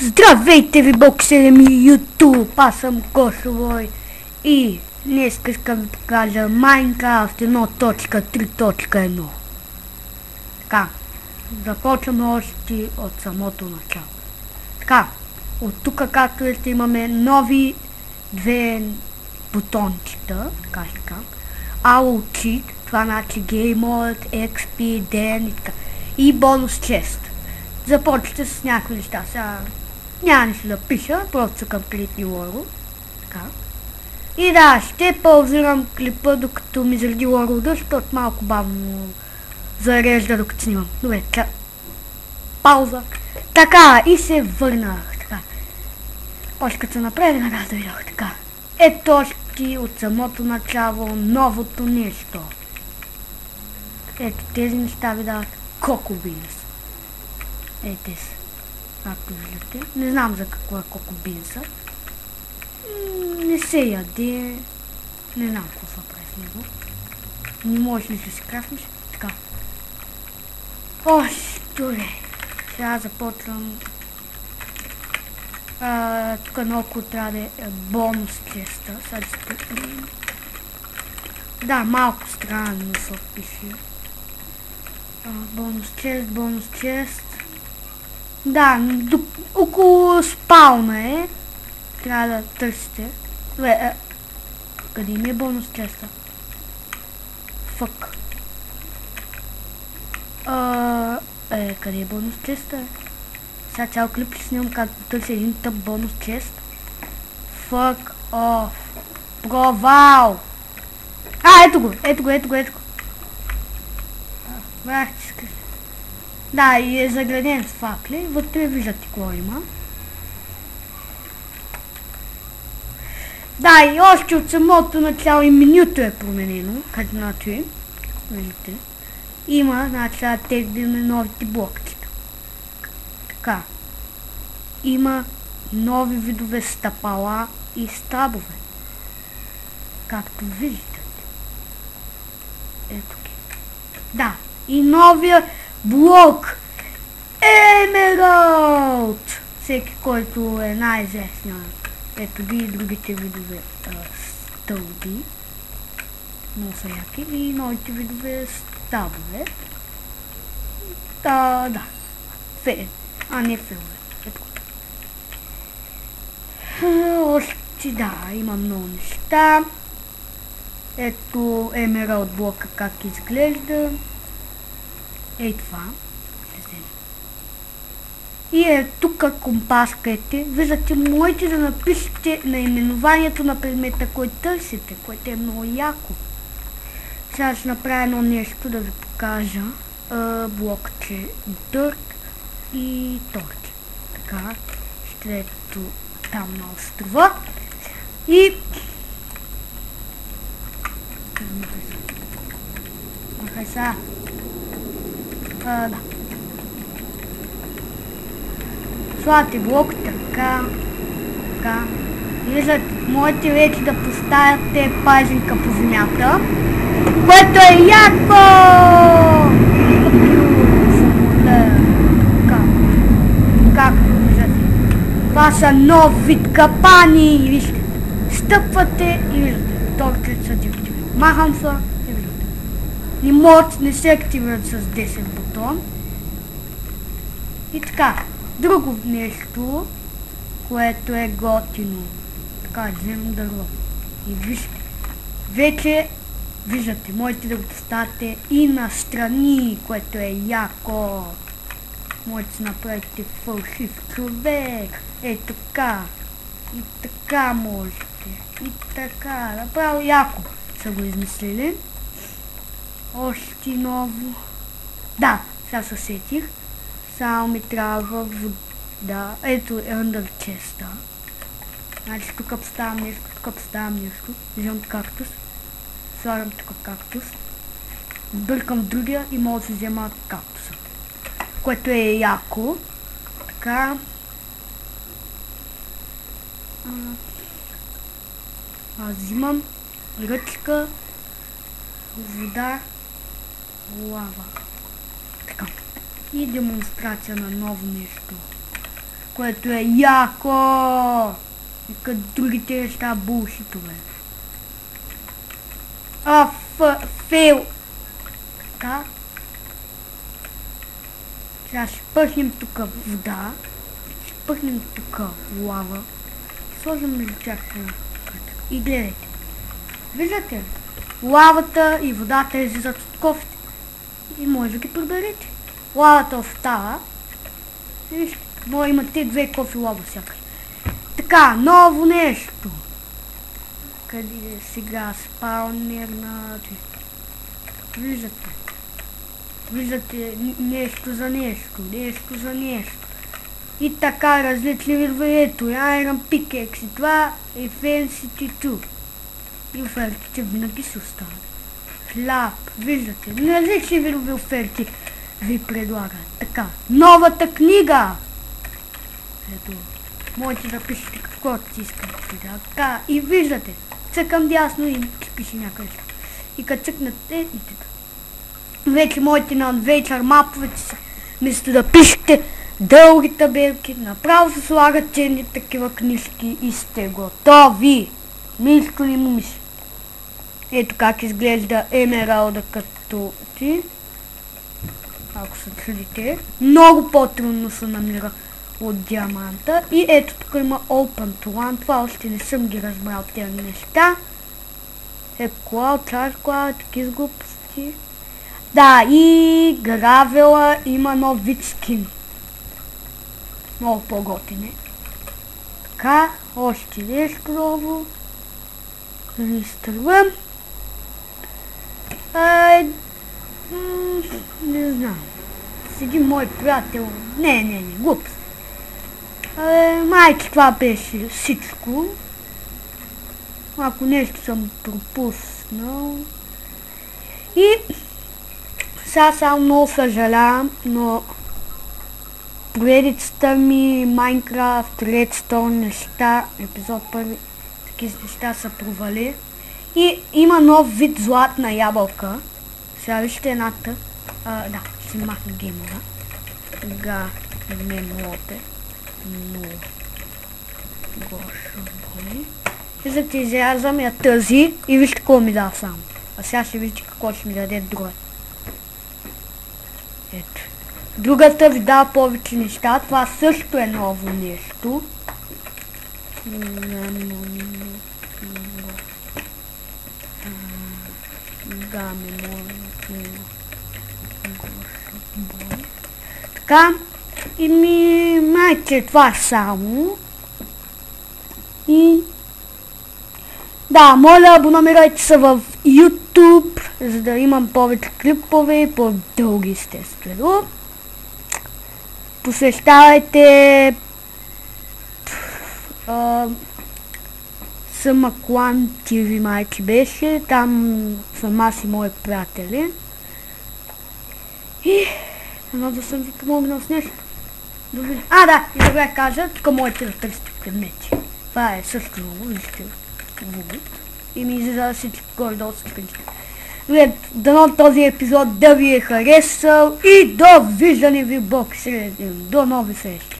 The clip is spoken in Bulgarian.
Здравейте ви, боксери ми, YouTube, аз съм Косовой и днес искам да покажа Minecraft 1.3.1. Така, започваме още от самото начало. Така, от тук, както виждате, имаме нови две бутончета, така ще кажа. Auto Cheat, това значи Game Mode, XP, ден и така. И бонус чест. Започвате с някакви неща. Сега няма нищо да пиша, просто към клип и лоро. Така. И да, ще паузирам клипа, докато ми заради лоро да, защото малко бавно зарежда, докато снимам. Добре, пауза. Така, и се върнах. Така. Още като се направи, веднага да видях. Така. Ето още от самото начало новото нещо. Ето тези неща ви дават кокобинс. Ете са. Както виждате. Не знам за какво е кокобинса. Не се яде. Не знам какво се прави с него. Не можеш ли да си крафнеш. Така. Добре. Сега започвам. Тук много трябва да е бонус честа. Да, малко странно се опише. Бонус чест. Да, около спауна е. Трябва да търсите. Къде ми е бонус честа? Фък. Къде е бонус честа? Сега цял клип ще снимам как да търся един тъп бонус чест. Фък оф. Провал! Ето го. Да, и е заграден с факли. Вътре виждате какво има. Да, и още от самото начало и менюто е променено. Като значи, виждате. Има, значи, тези новите блокчета. Така. Има нови видове стъпала и стабове. Както виждате. Ето ги. Да, и новия блок Емералд. Всеки, който е най-известен. Ето ги и другите видове стълби. Много са яки. И новите видове стабове. Да. Не филове. Ето. Още да, има много неща. Ето Емералд блока как изглежда. Ей това. И тук компаскайте. Виждате, можете да напишете наименованието на предмета, който търсите, което е много яко. Сега ще направя едно нещо да ви покажа. Блокче Dirt и торти. Така, ще ето там на острова. И махай сега. Да. Слагате блок, така. Виждате, можете вече да поставяте пазинка по земята, което е яко! Както виждате. Това са нов вид капани. Вижте, стъпвате и виждате, торките са директиви. Махам се и виждате. Не се активират с 10 бутон. И така. Друго нещо, което е готино. Така, вземам дърво. И вижте. Вече, виждате, можете да го поставите и настрани, което е яко. Можете да направите фалшив човек. Така. И така можете. И така. Направо яко са го измислили. Още ново. Да, сега се сетих. Само ми трябва вода. Ето е under chest. Значи тук поставям нещо. Вземам кактус. Слагам тук кактус. Бъркам другия и мога да си взема кактуса. Което е яко. Така. Взимам ръчка, вода, лава. Така. И демонстрация на ново нещо. което е яко. И като другите неща булшитове. Фейл. Така. Сега ще пъхнем тук вода. Ще пъхнем тук лава. Сложим между тях. И гледайте. Виждате ли? Лавата и водата излизат от кофите. И може да ги приберете. Лавата остава. Вижте, може имате 2 кофи лава всякъде. Така, ново нещо. Къде е сега спаунер на... Виждате. Виждате нещо за нещо, нещо за нещо. И така различни видове. Ето, Iron Pickaxe и това е Fancy 2. И офертите винаги се остават. Хляб, виждате, различни видове оферти ви предлагат. Така, новата книга. Ето, можете да пишете каквото си искате. Така, и виждате, цъкам дясно и пише някъде. И като цъкнете и така. Вече можете на Adventure маповете си, вместо да пишете дълги табелки, направо се слагат едни такива книжки и сте готови. Мишко ли му мисли? Ето как изглежда емералда като ти. Ако се чудите. Много по-трудно се намира от диаманта. И ето тук има Open to One. Това още не съм ги разбрал тези неща. Такива глупости. Да, и гравела има нов вид скин. Много по-готине. Така, още нещо ново. Изтръгвам. Не знам. Седи мой приятел. Не, глупост. Майче това беше всичко. Ако нещо съм пропуснал. И сега само много съжалявам, но поредицата ми Minecraft, Redstone неща, епизод 1, такива неща са провали. И има нов вид златна ябълка. Сега вижте едната. Да, ще махна геймера. Не млоте. Но гошо боли. И за да изрязвам я тази и вижте какво ми дава само. А сега ще видите какво ще ми даде друга. Ето. Другата ви дава повече неща. Това също е ново нещо. Така. И майче това само. И да, моля, абонамирайте се в YouTube, за да имам повече клипове и по-дълги, естествено. Посещавайте Самаклан TV майче беше, там съм аз и мои приятели. И едно да съм ви помогнал с нещо. Да, и да кажа, тук можете да търсите предмети. Това е също много, вижте. И ми излиза всички горе-долу всички неща. Дано този епизод да ви е харесал и довиждане ви Бог среден. До нови срещи.